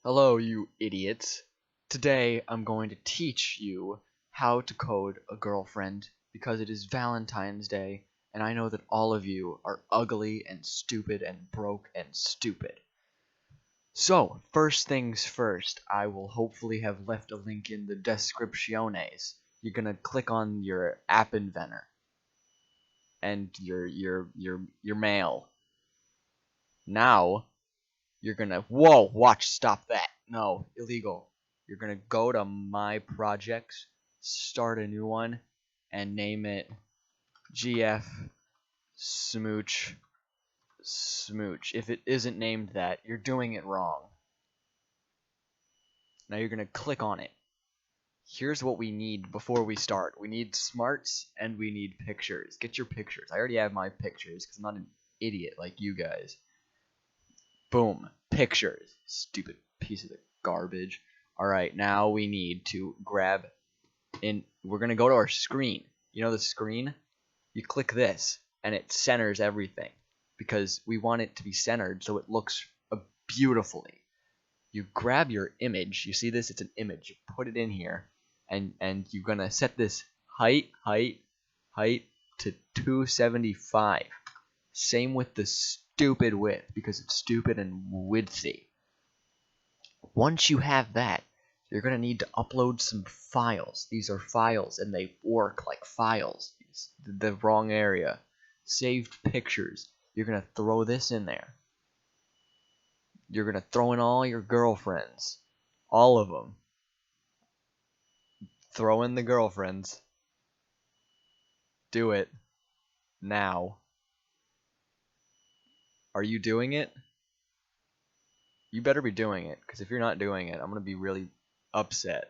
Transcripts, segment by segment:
Hello, you idiots. Today I'm going to teach you how to code a girlfriend because it is Valentine's Day and I know that all of you are ugly and stupid and broke and stupid. So, first things first, I will hopefully have left a link in the descripciones. You're gonna click on your app inventor and your mail. Now you're gonna watch, stop that. No, illegal. You're gonna go to my projects, start a new one, and name it GF Smooch. If it isn't named that, you're doing it wrong. Now you're gonna click on it. Here's what we need before we start. We need smarts and we need pictures. Get your pictures. I already have my pictures because I'm not an idiot like you guys. Boom. Pictures. Stupid piece of garbage. Alright, now we need to grab in. We're going to go to our screen. You know the screen? You click this, and it centers everything. Because we want it to be centered so it looks beautifully. You grab your image. You see this? It's an image. You put it in here, and you're going to set this height to 275. Same with the stupid width, because it's stupid and widthy. Once you have that, you're going to need to upload some files. These are files, and they work like files. The wrong area. Saved pictures. You're going to throw this in there. You're going to throw in all your girlfriends. All of them. Throw in the girlfriends. Do it. Now. Are you doing it? You better be doing it, because if you're not doing it, I'm going to be really upset.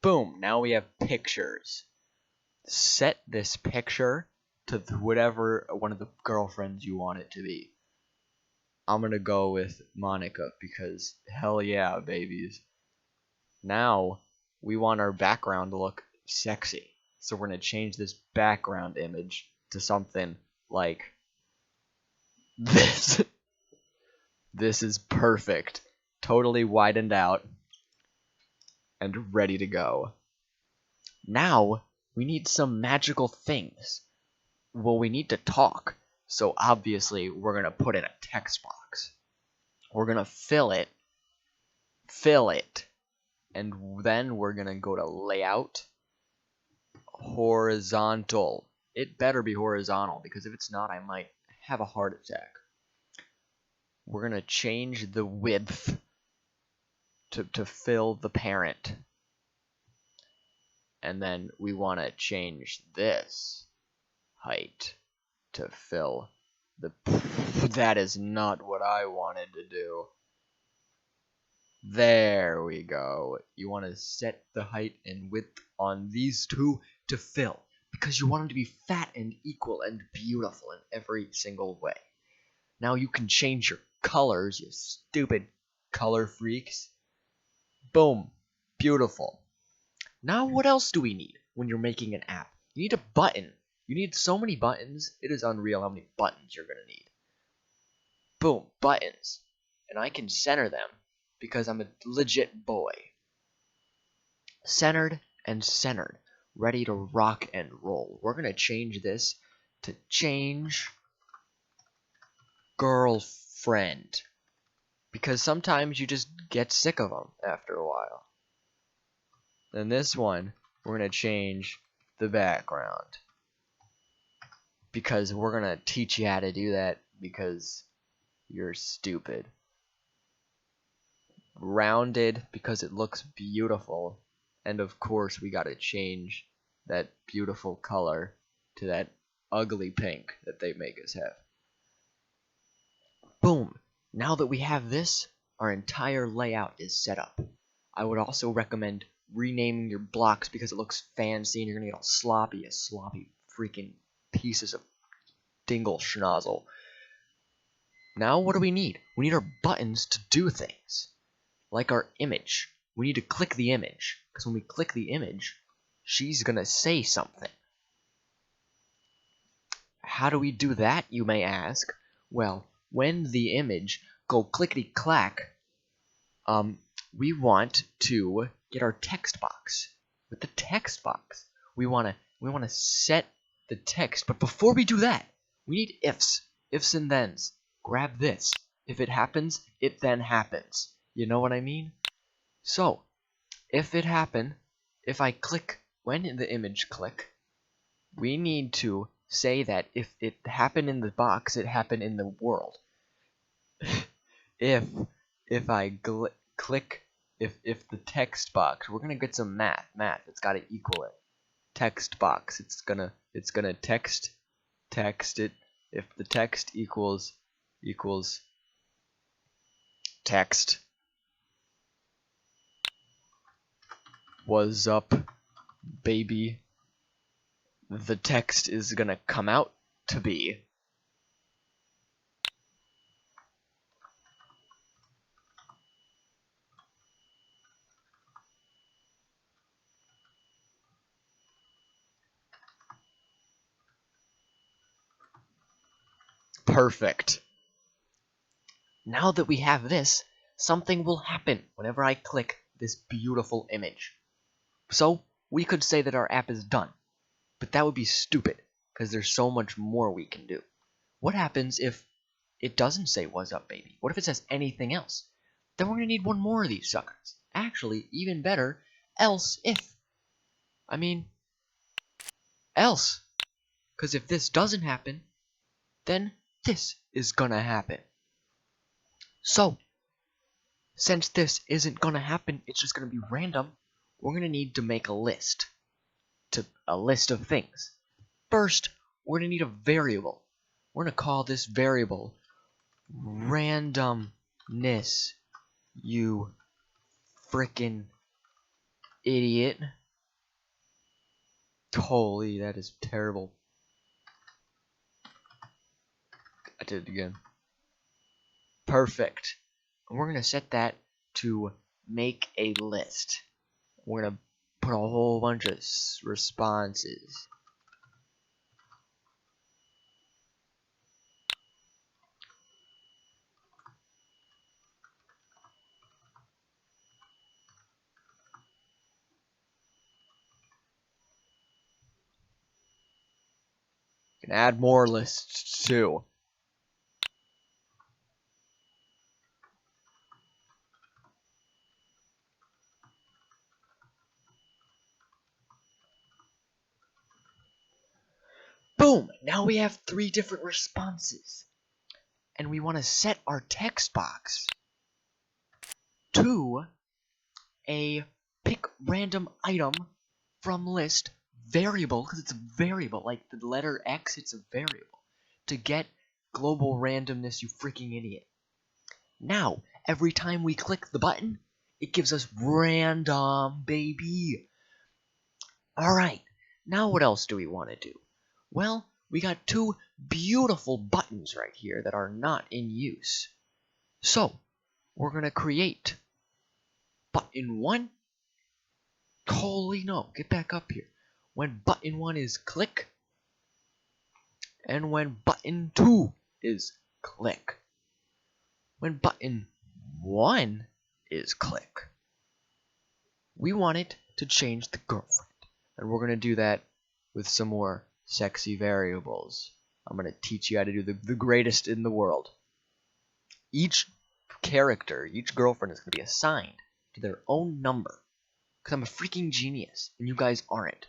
Boom, now we have pictures. Set this picture to whatever one of the girlfriends you want it to be. I'm going to go with Monica, because hell yeah, babies. Now, we want our background to look sexy. So we're going to change this background image to something like this. This is perfect. Totally widened out and ready to go. Now, we need some magical things. Well, we need to talk. So obviously, we're going to put in a text box. We're going to fill it, and then we're going to go to layout, horizontal. It better be horizontal, because if it's not, I might have a heart attack. We're going to change the width to fill the parent. And then we want to change this height to fill the... That is not what I wanted to do. There we go. You want to set the height and width on these two to fill, because you want them to be fat and equal and beautiful in every single way. Now you can change your colors, you stupid color freaks. Boom. Beautiful. Now what else do we need when you're making an app? You need a button. You need so many buttons. It is unreal how many buttons you're going to need. Boom. Buttons. And I can center them because I'm a legit boy. Centered and centered. Ready to rock and roll. We're going to change this to change girlfriend. Because sometimes you just get sick of them after a while. Then this one, we're going to change the background. Because we're going to teach you how to do that because you're stupid. Rounded because it looks beautiful. And of course we got to change that beautiful color to that ugly pink that they make us have. Boom! Now that we have this, our entire layout is set up. I would also recommend renaming your blocks because it looks fancy and you're gonna get all sloppy freaking pieces of dingle schnozzle. Now what do we need? We need our buttons to do things. Like our image. We need to click the image, because when we click the image, she's gonna say something. How do we do that, you may ask? Well, when the image go clickety-clack, we want to get our text box. With the text box, we wanna set the text, but before we do that, we need ifs and thens. Grab this. If it happens, it then happens. You know what I mean? So, if I click, when in the image click, we need to say that if it happened in the box, it happened in the world. if I click, if the text box, we're gonna get some math. It's gotta equal it. Text box, it's gonna text it. If the text equals text, what's up, baby? The text is gonna come out to be perfect. Now that we have this, something will happen whenever I click this beautiful image. So, we could say that our app is done, but that would be stupid, because there's so much more we can do. What happens if it doesn't say what's up, baby? What if it says anything else? Then we're going to need one more of these suckers. Actually, even better, else if. I mean, else. Because if this doesn't happen, then this is going to happen. So, since this isn't going to happen, it's just going to be random, we're going to need to make a list. A list of things. First, we're going to need a variable. We're going to call this variable randomness, you frickin' idiot. Holy, that is terrible. I did it again. Perfect. And we're going to set that to make a list. We're going to put a whole bunch of responses. You can add more lists too. Boom! Now we have 3 different responses. And we want to set our text box to a pick random item from list variable, because it's a variable, like the letter X, it's a variable, to get global randomness, you freaking idiot. Now, every time we click the button, it gives us random, baby. Alright, now what else do we want to do? Well, we got 2 beautiful buttons right here that are not in use. So, we're going to create button 1. Holy no, get back up here. When button 1 is click, and when button 2 is click. When button 1 is click, we want it to change the girlfriend. And we're going to do that with some more sexy variables. I'm going to teach you how to do the greatest in the world. Each character, each girlfriend is going to be assigned to their own number. Because I'm a freaking genius, and you guys aren't.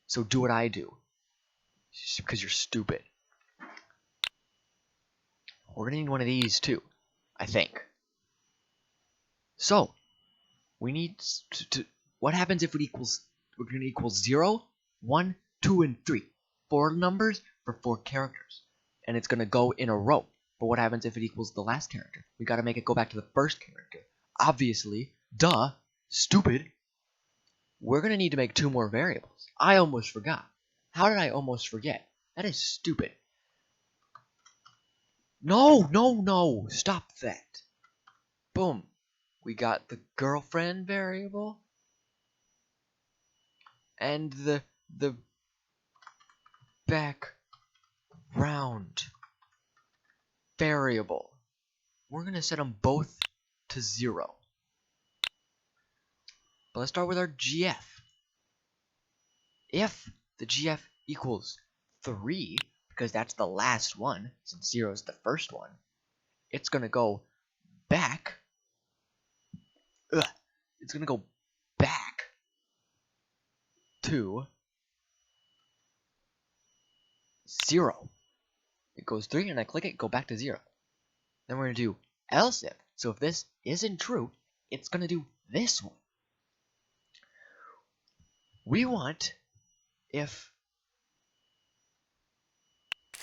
So do what I do. Because you're stupid. We're going to need one of these too, I think. So, we need to what happens if it equals, we're going to equal 0, 1, 2, and 3. 4 numbers for 4 characters. And it's going to go in a row. But what happens if it equals the last character? We got to make it go back to the first character. Obviously, duh, stupid. We're going to need to make 2 more variables. I almost forgot. How did I almost forget? That is stupid. No, stop that. Boom. We got the girlfriend variable and the background variable. We're going to set them both to 0. But let's start with our GF. If the GF equals 3, because that's the last one, since 0 is the first one, it's going to go back. It's going to go back to 0. It goes 3, and I click it, go back to 0. Then we're going to do else if. So if this isn't true, it's going to do this one. We want if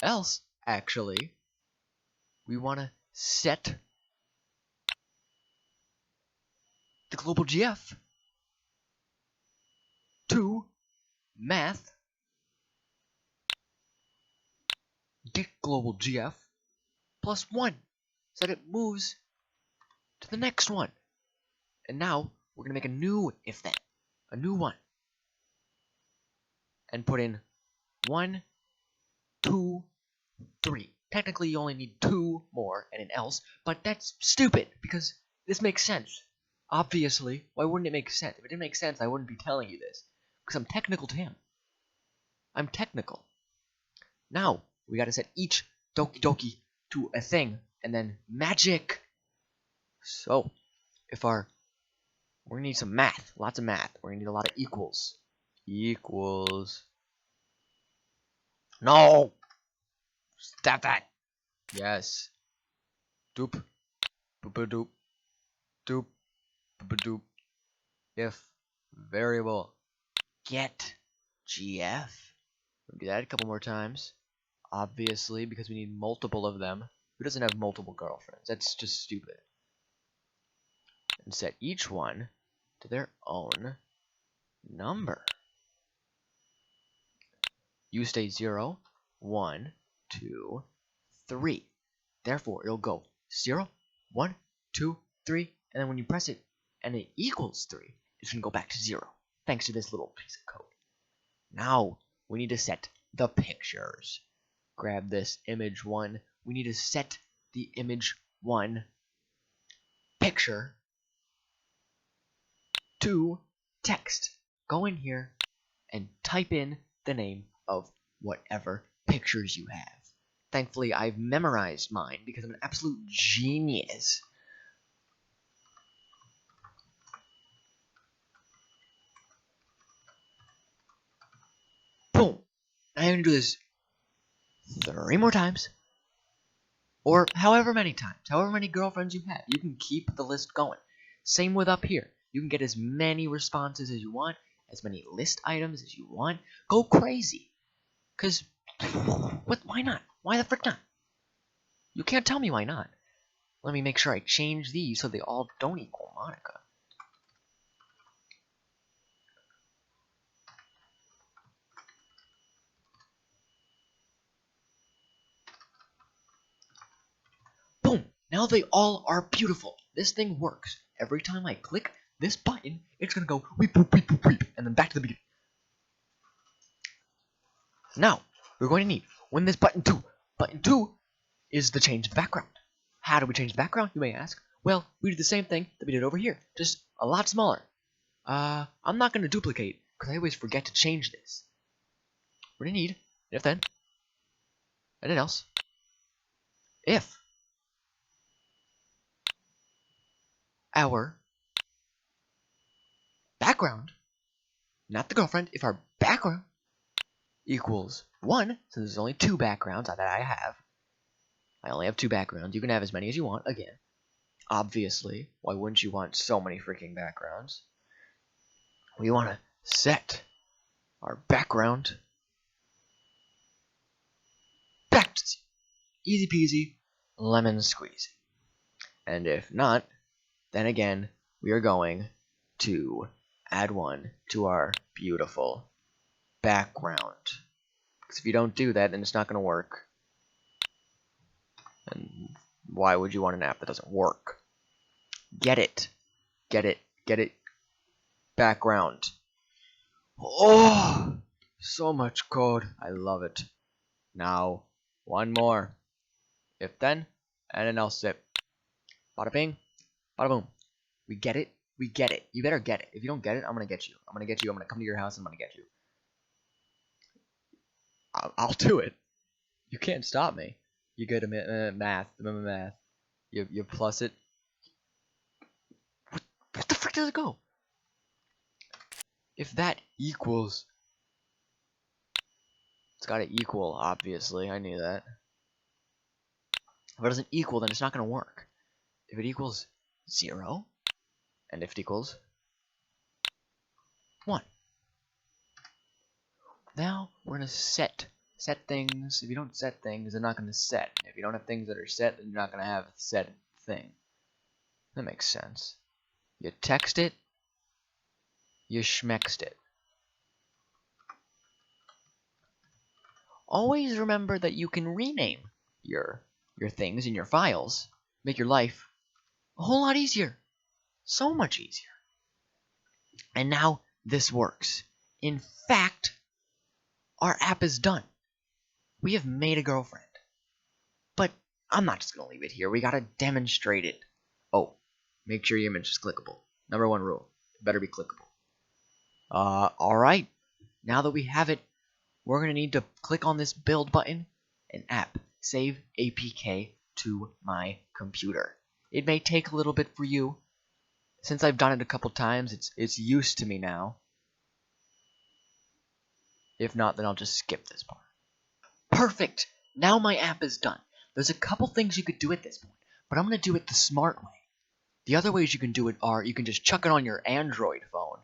else, actually, we want to set the global GF to math get global GF plus 1 so that it moves to the next one. And now we're going to make a new if then, a new one, and put in 1, 2, 3. Technically you only need 2 more and an else, but that's stupid because this makes sense. Obviously, why wouldn't it make sense? If it didn't make sense, I wouldn't be telling you this. Because I'm technical, Tim. I'm technical. Now, we gotta set each Doki Doki to a thing, and then magic. So, we're gonna need some math, lots of math. We're gonna need a lot of equals. Equals. No! Stop that! Yes. Doop. Boop-a-doop. Doop. Boop-a-doop. If variable get GF. We'll do that a couple more times. Obviously, because we need multiple of them. Who doesn't have multiple girlfriends? That's just stupid. And set each one to their own number. You stay 0, 1, 2, 3. Therefore, it'll go 0, 1, 2, 3, and then when you press it and it equals 3, it's going to go back to 0, thanks to this little piece of code. Now, we need to set the pictures. Grab this image 1. We need to set the image 1 picture to text. Go in here and type in the name of whatever pictures you have. Thankfully, I've memorized mine because I'm an absolute genius. Boom! I'm going to do this 3 more times. Or however many times. However many girlfriends you have. You can keep the list going. Same with up here. You can get as many responses as you want. As many list items as you want. Go crazy. Because, why not? Why the frick not? You can't tell me why not. Let me make sure I change these so they all don't equal Monica. Boom! Now they all are beautiful. This thing works. Every time I click this button, it's gonna go weep, weep, weep, weep, weep, and then back to the beginning. Now, we're going to need, when this button 2 is the change the background. How do we change the background, you may ask? Well, we do the same thing that we did over here, just a lot smaller. I'm not going to duplicate, because I always forget to change this. We're going to need if then, and then else, if our background, not the girlfriend, if our background equals 1, since there's only 2 backgrounds that I have. I only have 2 backgrounds. You can have as many as you want, again. Obviously, why wouldn't you want so many freaking backgrounds? We want to set our background back to 0. Easy peasy, lemon squeezy. And if not, then again, we are going to add 1 to our beautiful background. Because if you don't do that, then it's not going to work. And why would you want an app that doesn't work? Get it. Get it. Get it. Background. Oh, so much code. I love it. Now, one more. If then, And then I'll say, bada bing, bada boom. We get it? We get it. You better get it. If you don't get it, I'm gonna get you. I'm gonna get you. I'm gonna come to your house and I'm gonna get you. I'll do it. You can't stop me. You go to math. Math. You plus it. What the frick does it go? If that equals... It's gotta equal, obviously. I knew that. If it doesn't equal, then it's not gonna work. If it equals 0, and if it equals 1. Now we're gonna set things. If you don't set things, they're not gonna set. If you don't have things that are set, then you're not gonna have a set thing. That makes sense. You text it, you schmexed it. Always remember that you can rename your things in your files. Make your life a whole lot easier. So much easier. And now this works. In fact, our app is done. We have made a girlfriend. But I'm not just going to leave it here. We got to demonstrate it. Oh, make sure your image is clickable. Number 1 rule. It better be clickable. Alright. Now that we have it, we're going to need to click on this build button and app. Save APK to my computer. It may take a little bit for you. Since I've done it a couple times, it's used to me now. If not, then I'll just skip this part. Perfect! Now my app is done. There's a couple things you could do at this point, but I'm going to do it the smart way. The other ways you can do it are you can just chuck it on your Android phone.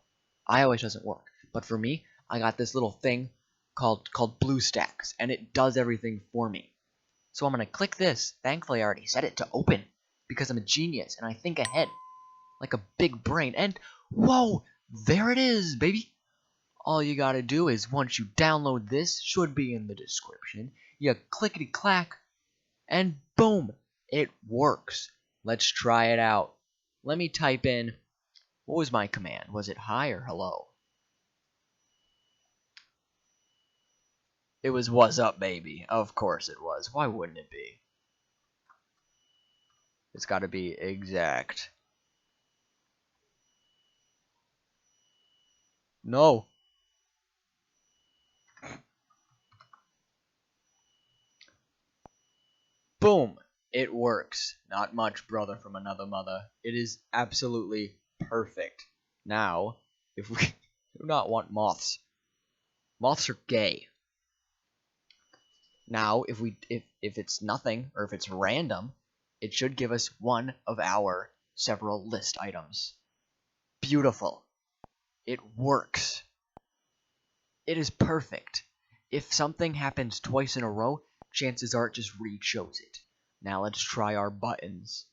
iOS doesn't work. But for me, I got this little thing called BlueStacks, and it does everything for me. So I'm going to click this. Thankfully, I already set it to open because I'm a genius and I think ahead like a big brain. And whoa, there it is, baby. All you got to do is once you download this, should be in the description, you clickety-clack, and boom, it works. Let's try it out. Let me type in, what was my command? Was it hi or hello? It was what's up, baby. Of course it was. Why wouldn't it be? It's got to be exact. No. Boom. It works. Not much, brother from another mother. It is absolutely perfect. Now, if we do not want moths. Moths are gay. Now, if it's nothing, or if it's random, it should give us one of our several list items. Beautiful. It works. It is perfect. If something happens twice in a row, chances are it just re-shows it. Now let's try our buttons.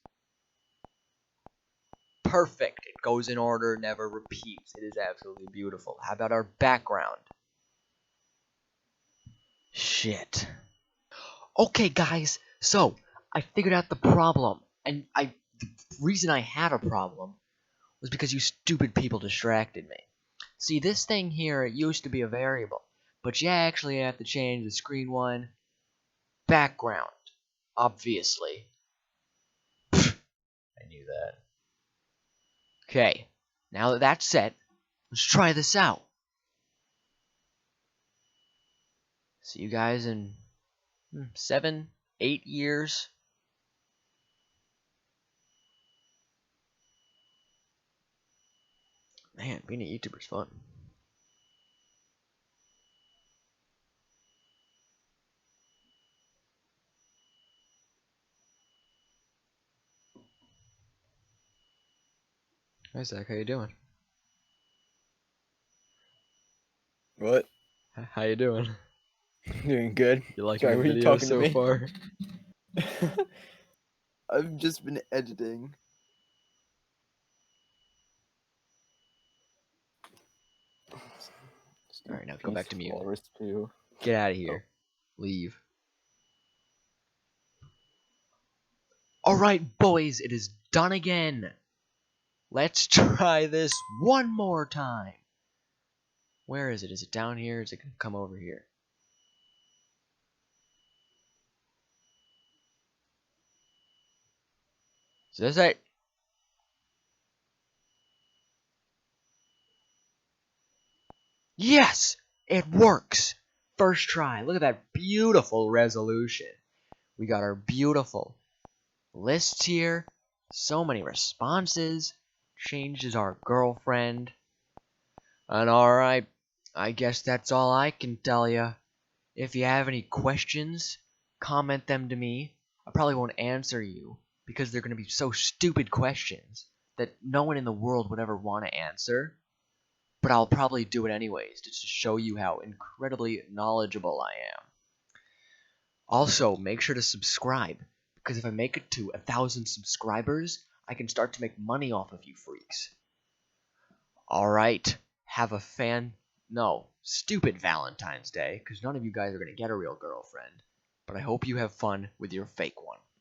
Perfect. It goes in order, never repeats. It is absolutely beautiful. How about our background? Shit. Okay, guys, so I figured out the problem, and the reason I had a problem was because you stupid people distracted me. See, this thing here, it used to be a variable, but you actually have to change the screen one background, obviously. I knew that. Okay, now that that's set, let's try this out. See you guys in 7, 8 years. Man, being a YouTuber's fun. Hi Zach, how you doing? What? How you doing? Doing good. You liking Sorry, the were you video talking to so me? far? I've just been editing. Alright, now go back to Peaceful mute. walrus poo. Get out of Oh. here. Leave. Alright, boys, it is done again. Let's try this one more time. Where is it? Is it down here? Is it going to come over here? Is this it? Yes! It works! First try. Look at that beautiful resolution. We got our beautiful lists here. So many responses. Changes our girlfriend. And alright, I guess that's all I can tell you. If you have any questions, comment them to me. I probably won't answer you because they're going to be so stupid questions that no one in the world would ever want to answer. But I'll probably do it anyways just to show you how incredibly knowledgeable I am. Also, make sure to subscribe because if I make it to 1,000 subscribers, I can start to make money off of you freaks. Alright, have a stupid Valentine's Day, because none of you guys are going to get a real girlfriend. But I hope you have fun with your fake one.